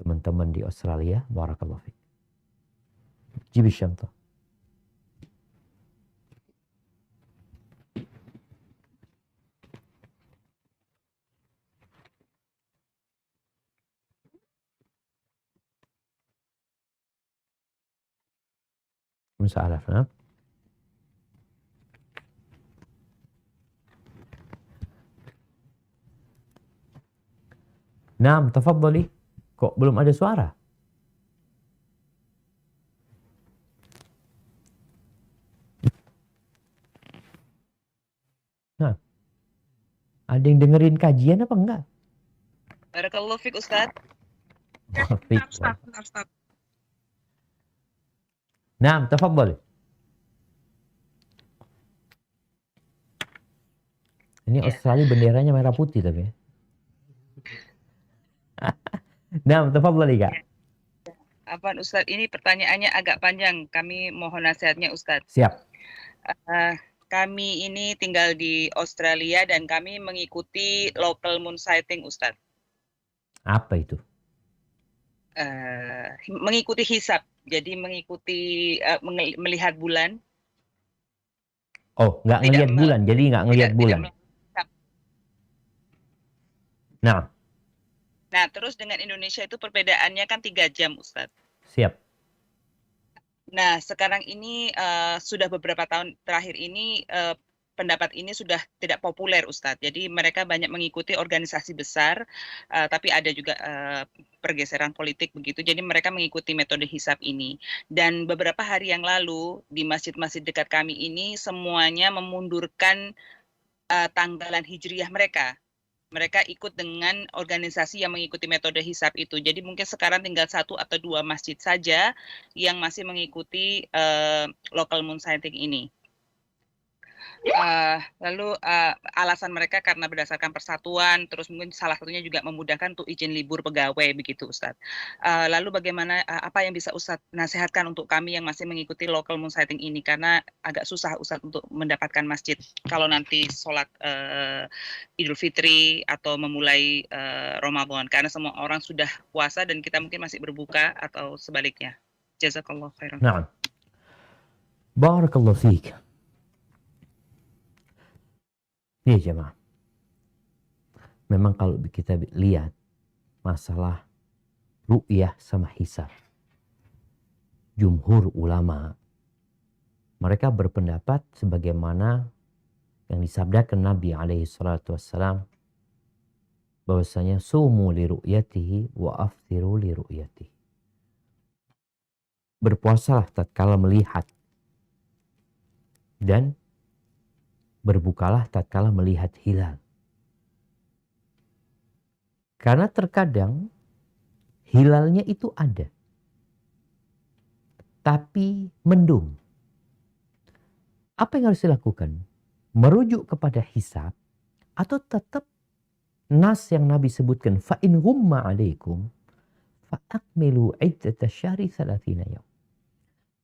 teman-teman di Australia. Barakallahu fiik. Jibi syantah. مساء الخير. Naam, tafadhali. Kok belum ada suara? Nah, ada yang dengerin kajian apa enggak? Barakallahu fiik Ustaz. Ustaz. Naam, tafadhali. Ini Ya. Australia benderanya merah putih tapi. Naam, tafadhali Kak. Apaan Ustaz, ini pertanyaannya agak panjang. Kami mohon nasihatnya Ustaz. Siap. Kami ini tinggal di Australia dan kami mengikuti local moon sighting Ustaz. Apa itu? Mengikuti hisab. Jadi mengikuti melihat bulan. Oh, nggak ngelihat bulan. Jadi nggak ngelihat bulan. Nah, terus dengan Indonesia itu perbedaannya kan 3 jam Ustaz. Siap. Nah, sekarang ini sudah beberapa tahun terakhir ini pendapat ini sudah tidak populer Ustadz. Jadi mereka banyak mengikuti organisasi besar, tapi ada juga pergeseran politik begitu. Jadi mereka mengikuti metode hisab ini. Dan beberapa hari yang lalu di masjid-masjid dekat kami ini semuanya memundurkan tanggalan hijriyah mereka. Mereka ikut dengan organisasi yang mengikuti metode hisab itu. Jadi mungkin sekarang tinggal 1 atau 2 masjid saja yang masih mengikuti local moon sighting ini. Lalu alasan mereka karena berdasarkan persatuan, terus mungkin salah satunya juga memudahkan untuk izin libur pegawai begitu Ustadz. Lalu bagaimana, apa yang bisa Ustadz nasihatkan untuk kami yang masih mengikuti local moon sighting ini, karena agak susah Ustadz untuk mendapatkan masjid kalau nanti sholat Idul Fitri atau memulai Ramadan, karena semua orang sudah puasa dan kita mungkin masih berbuka atau sebaliknya. Jazakallah khairan. Nah, barakallahu fiik. Nih jemaah, memang kalau kita lihat masalah ru'yah sama hisab, jumhur ulama mereka berpendapat sebagaimana yang disabdakan Nabi alaihi salatu wassalam, bahwasanya sumu li ru'yatihi wa aftiru li ru'yatihi. Berpuasalah tatkala melihat dan berbukalah tatkala melihat hilal. Karena terkadang hilalnya itu ada, tapi mendung. Apa yang harus dilakukan? Merujuk kepada hisab atau tetap nas yang Nabi sebutkan, fa in ghumma alaikum fa akmilu iddata syahri 30 yaum.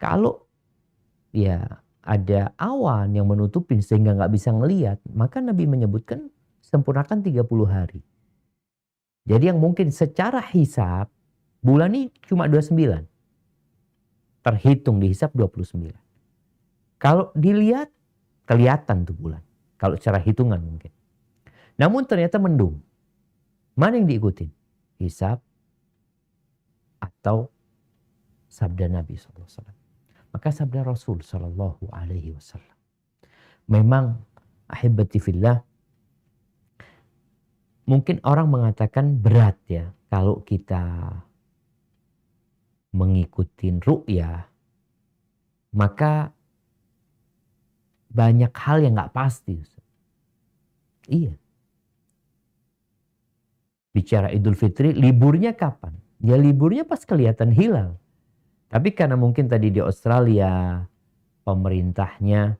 Kalau ya ada awan yang menutupin sehingga nggak bisa ngelihat, maka Nabi menyebutkan sempurnakan 30 hari. Jadi yang mungkin secara hisab bulan ini cuma 29. Terhitung di hisab 29. Kalau dilihat kelihatan tuh bulan. Kalau secara hitungan mungkin. Namun ternyata mendung. Mana yang diikutin? Hisab atau sabda Nabi SAW. Maka sabda Rasul Sallallahu Alaihi Wasallam. Memang ahibati fillah, mungkin orang mengatakan berat ya kalau kita mengikuti ru'yah, maka banyak hal yang nggak pasti. Iya. Bicara Idul Fitri, liburnya kapan? Ya liburnya pas kelihatan hilal. Tapi karena mungkin tadi di Australia pemerintahnya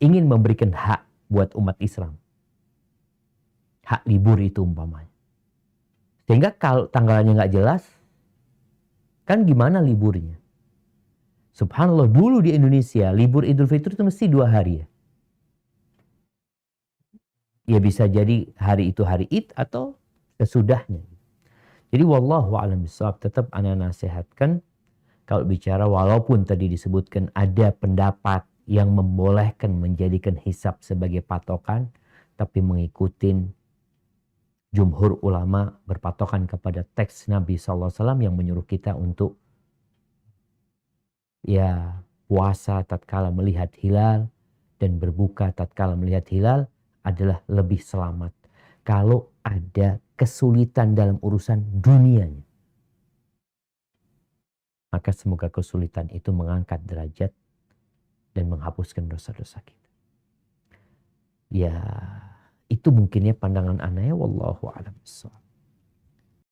ingin memberikan hak buat umat Islam. Hak libur itu umpamanya. Sehingga kalau tanggalnya nggak jelas, kan gimana liburnya? Subhanallah, dulu di Indonesia libur Idul Fitri itu mesti 2 hari ya. Ya bisa jadi hari itu hari Id atau sesudahnya. Jadi wallahu a'lam bishawab, tetap ana nasihatkan kalau bicara, walaupun tadi disebutkan ada pendapat yang membolehkan menjadikan hisab sebagai patokan, tapi mengikuti jumhur ulama berpatokan kepada teks Nabi SAW yang menyuruh kita untuk ya puasa tatkala melihat hilal dan berbuka tatkala melihat hilal adalah lebih selamat. Kalau ada kesulitan dalam urusan dunianya, maka semoga kesulitan itu mengangkat derajat dan menghapuskan dosa-dosa kita. Ya, itu mungkinnya pandangan ana ya, wallahu a'lam bishawab.